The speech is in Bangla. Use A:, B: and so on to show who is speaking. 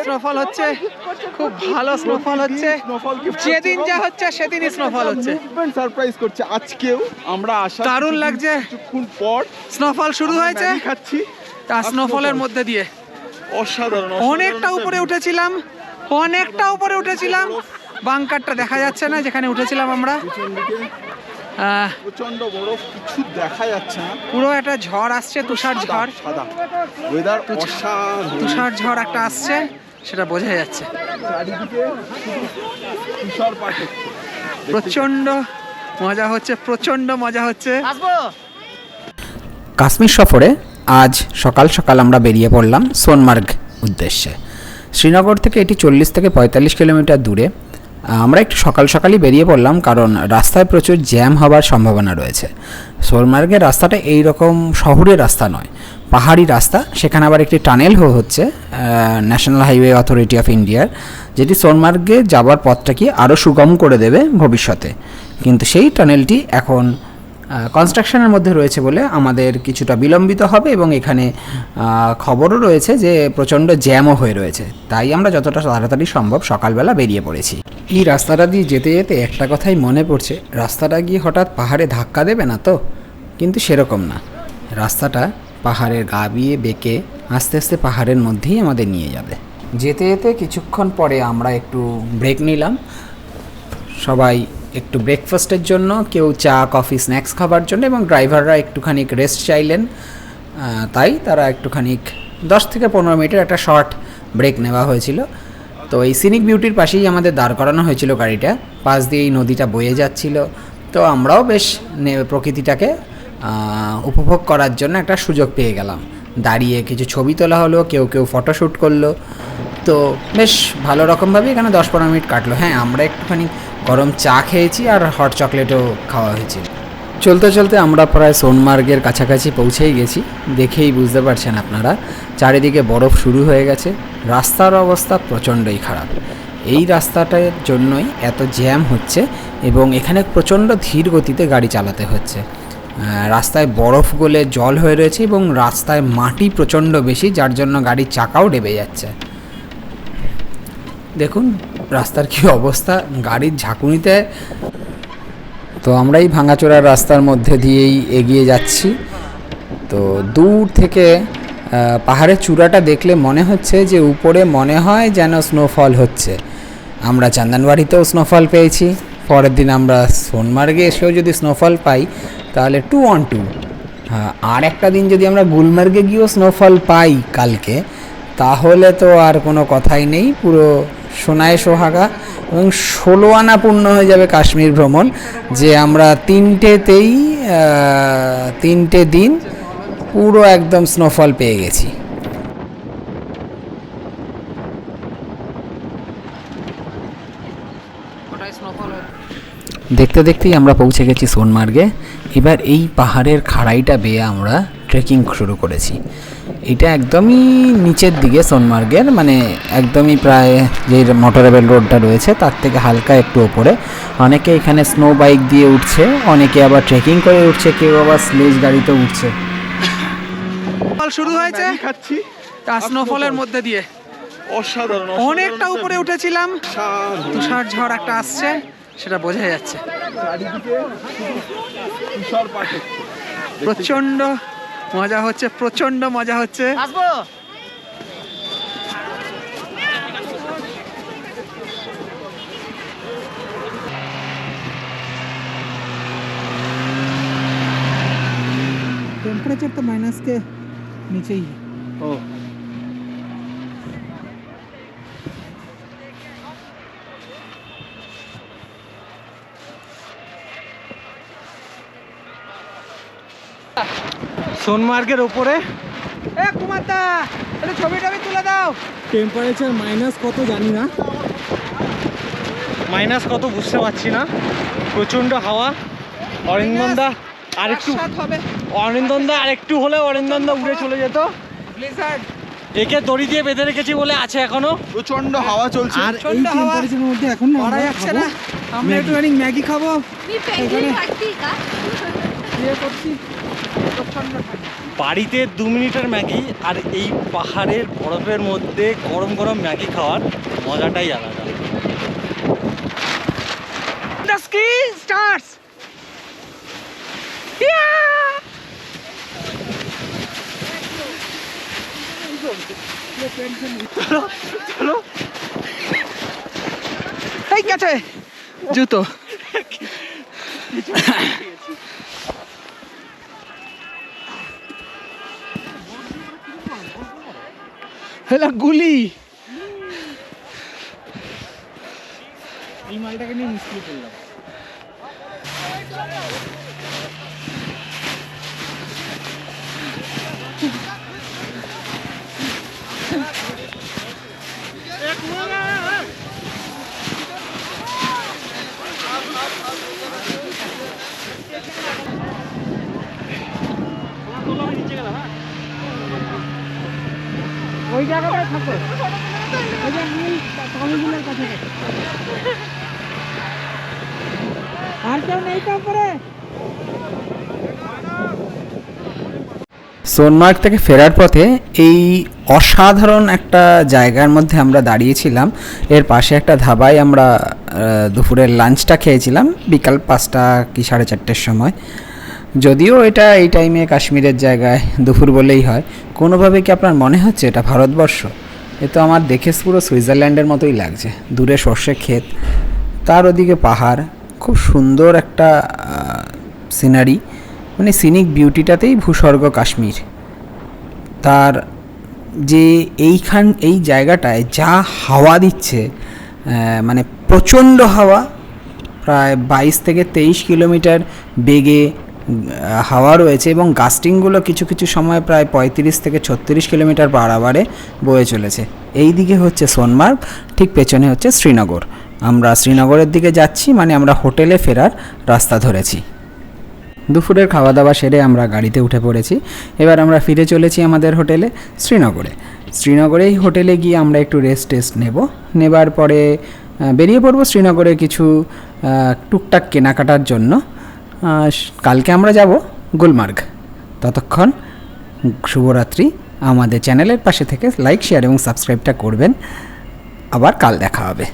A: স্নোফল হচ্ছে, খুব ভালো স্নোফল হচ্ছে। যেদিন যা হচ্ছে সেদিনই স্নোফল হচ্ছে।
B: সারপ্রাইজ করছে আজকেও। আমরা আশা
A: দারুণ লাগছে।
B: কিছুক্ষণ পর
A: স্নোফল শুরু হয়েছে,
B: খাচ্ছি
A: আর স্নোফলের মধ্যে দিয়ে
B: অসাধারণ।
A: অনেকটা উপরে উঠেছিলাম, বাংকারটা দেখা যাচ্ছে না যেখানে উঠেছিলাম আমরা।
B: প্রচন্ড বরফ, কিছু দেখা যাচ্ছে না।
A: পুরো একটা ঝড় আসছে, তুষার ঝড়,
B: সাদা ওয়েদার, অসাধারণ
A: তুষার ঝড় একটা আসছে, সেটা বোঝা যাচ্ছে।
B: চারিদিকে তুষারপাত হচ্ছে,
A: প্রচন্ড মজা হচ্ছে।
C: কাশ্মীর সফরে আজ সকাল সকাল আমরা বেরিয়ে পড়লাম সোনমার্গ উদ্দেশ্যে। শ্রীনগর থেকে এটি 40 থেকে 45 কিলোমিটার দূরে। আমরা একটু সকাল সকালই বেরিয়ে পড়লাম কারণ রাস্তায় প্রচুর জ্যাম হওয়ার সম্ভাবনা রয়েছে। সোনমার্গের রাস্তাটা এই রকম শহরের রাস্তা নয়, পাহাড়ি রাস্তা। সেখানে আবার একটি টানেল হচ্ছে ন্যাশনাল হাইওয়ে অথরিটি অফ ইন্ডিয়ার, যেটি সোনমার্গে যাওয়ার পথটাকে আরও সুগম করে দেবে ভবিষ্যতে। কিন্তু সেই টানেলটি এখন কনস্ট্রাকশনের মধ্যে রয়েছে বলে আমাদের কিছুটা বিলম্বিত হবে, এবং এখানে খবরও রয়েছে যে প্রচণ্ড জ্যামও হয়ে রয়েছে। তাই আমরা যতটা তাড়াতাড়ি সম্ভব সকালবেলা বেরিয়ে পড়েছি। এই রাস্তাটা দিয়ে যেতে যেতে একটা কথাই মনে পড়ছে, রাস্তাটা গিয়ে হঠাৎ পাহাড়ে ধাক্কা দেবে না তো? কিন্তু সেরকম না, রাস্তাটা পাহাড়ের গা বিয়ে বেঁকে আস্তে আস্তে পাহাড়ের মধ্যেই আমাদের নিয়ে যাবে। যেতে যেতে কিছুক্ষণ পরে আমরা একটু ব্রেক নিলাম, সবাই একটু ব্রেকফাস্টের জন্য, কেউ চা কফি স্ন্যাক্স খাবার জন্য, এবং ড্রাইভাররা একটুখানি রেস্ট চাইলেন। তাই তারা একটুখানি 10 থেকে 15 মিনিটের একটা শর্ট ব্রেক নেওয়া হয়েছিল। তো এই সিনিক বিউটির পাশেই আমাদের দাঁড় করানো হয়েছিল গাড়িটা, পাশ দিয়ে এই নদীটা বয়ে যাচ্ছিল। তো আমরাও বেশ প্রকৃতিটাকে উপভোগ করার জন্য একটা সুযোগ পেয়ে গেলাম। দাঁড়িয়ে কিছু ছবি তোলা হলো, কেউ ফটোশ্যুট করলো। তো বেশ ভালো রকমভাবে এখানে 10-15 মিনিট কাটলো। হ্যাঁ, আমরা একটুখানি গরম চা খেয়েছি আর হট চকলেটও খাওয়া হয়েছিল। চলতে চলতে আমরা প্রায় সোনমার্গের কাছাকাছি পৌঁছেই গেছি। দেখেই বুঝতে পারছেন আপনারা, চারিদিকে বরফ শুরু হয়ে গেছে। রাস্তার অবস্থা প্রচণ্ডই খারাপ। এই রাস্তাটার জন্যই এত জ্যাম হচ্ছে, এবং এখানে প্রচণ্ড ধীর গতিতে গাড়ি চালাতে হচ্ছে। রাস্তায় বরফ গলে জল হয়ে রয়েছে, এবং রাস্তায় মাটি প্রচণ্ড বেশি, যার জন্য গাড়ির চাকাও ডেবে যাচ্ছে। দেখুন রাস্তার কি অবস্থা, গাড়ির ঝাঁকুনিতে। তো আমরা এই ভাঙাচোরা রাস্তার মধ্যে দিয়েই এগিয়ে যাচ্ছি। তো দূর থেকে পাহাড়ের চূড়াটা দেখলে মনে হচ্ছে যে উপরে মনে হয় যেন স্নোফল হচ্ছে। আমরা চান্দানবাড়িতেও স্নোফল পেয়েছি, পরের দিন আমরা সোনমার্গে এসেও যদি স্নোফল পাই তাহলে 2 on 2। হ্যাঁ, আর একটা দিন যদি আমরা গুলমার্গে গিয়েও স্নোফল পাই কালকে, তাহলে তো আর কোনো কথাই নেই, পুরো সোনায় সোহাগা এবং 16 আনা পূর্ণ হয়ে যাবে কাশ্মীর ভ্রমণ, যে আমরা 3টে দিন পুরো একদম স্নোফল পেয়ে গেছি। দেখতে দেখতেই আমরা পৌঁছে গেছি সোনমার্গে। এবার এই পাহাড়ের খাড়াইটা বেয়ে আমরা ট্রেকিং শুরু করেছি। এটা একদমই নিচের দিকে সোনমার্গের, মানে একদমই প্রায় যে মোটরেবল রোডটা রয়েছে তার থেকে হালকা একটু ওপরে। অনেকে এখানে স্নো বাইক দিয়ে উঠছে, অনেকে আবার ট্রেকিং করে উঠছে, কেউ আবার স্লেজ গাড়িতে উঠছে।
A: শুরু হয়েছে,
B: খাচ্ছি
A: স্নোফলের মধ্যে দিয়ে
B: অসাধারণ।
A: অনেকটা উপরে উঠেছিলাম, তুষার ঝড় একটা আসছে, সেটা বোঝা যাচ্ছে।
B: চারিদিকে তুষারপাত হচ্ছে,
A: প্রচন্ড মজা হচ্ছে। टेम्परेचर तो माइनस के नीचे ही है। সোনমার্গের উপরে কুমারদা ছবি তুলে দাও। টেম্পারেচার মাইনাস কত জানি না, মাইনাস কত বুঝতে পারছি না। প্রচন্ড হাওয়া। অরিন্দমদা আরেকটু হলে অরিন্দমদা উড়ে চলে যেত। একে দড়ি দিয়ে বেঁধে রেখেছি বলে আছে এখনো।
B: প্রচন্ড হাওয়া চলছে,
A: আর এই টেম্পারেচারের মধ্যে এখন মারা যাচ্ছে না। আমরা একটুখানি ম্যাগি খাবো, প্রচন্ড ঠান্ডা। বাড়িতে 2 মিনিটের ম্যাগি আর এই পাহাড়ের বরফের মধ্যে গরম গরম ম্যাগি খাওয়ার মজাটাই আলাদা। The ski starts! চলো চলো, এই গেছে জুতো। হেলা গুলি, এই মালটাকে নিয়ে মুশকিল করলাম। ওই জায়গাটায় থাকো, ওই যে নীল টমিগুলোর কাছে। আর কেউ নেই তো উপরে?
C: সোনমার্গ থেকে ফেরার পথে এই অসাধারণ একটা জায়গার মধ্যে আমরা দাঁড়িয়েছিলাম। এর পাশে একটা ধাবায় আমরা দুপুরের লাঞ্চটা খেয়েছিলাম বিকাল 5টা কি 4:30 সময়। যদিও এটা এই টাইমে কাশ্মীরের জায়গায় দুপুর বলেই হয়, কোনোভাবে কি আপনার মনে হচ্ছে এটা ভারতবর্ষ? এ তো আমার দেখে পুরো সুইজারল্যান্ডের মতোই লাগছে। দূরে সর্ষে ক্ষেত, তার ওদিকে পাহাড়, খুব সুন্দর একটা সিনারি, মানে সিনিক বিউটিটাতেই ভূস্বর্গ কাশ্মীর। তার যে এই জায়গাটায় যা হাওয়া দিচ্ছে, মানে প্রচণ্ড হাওয়া, প্রায় 22 থেকে 23 কিলোমিটার বেগে হাওয়া রয়েছে এবং গাস্টিংগুলো কিছু কিছু সময় প্রায় 35 থেকে 36 কিলোমিটার পার আওয়ারে বয়ে চলেছে। এই দিকে হচ্ছে সোনমার্গ, ঠিক পেছনে হচ্ছে শ্রীনগর। আমরা শ্রীনগরের দিকে যাচ্ছি, মানে আমরা হোটেলে ফেরার রাস্তা ধরেছি। দুপুরের খাওয়া দাওয়া সেরে আমরা গাড়িতে উঠে পড়েছি। এবার আমরা ফিরে চলেছি আমাদের হোটেলে শ্রীনগরে এই হোটেলে গিয়ে আমরা একটু রেস্ট নেবার পরে বেরিয়ে পড়বো শ্রীনগরে কিছু টুকটাক কেনাকাটার জন্য। কালকে আমরা যাব গুলমার্গ। ততক্ষণ শুভরাত্রি। আমাদের চ্যানেলের পাশে থেকে লাইক, শেয়ার এবং সাবস্ক্রাইবটা করবেন। আবার কাল দেখা হবে।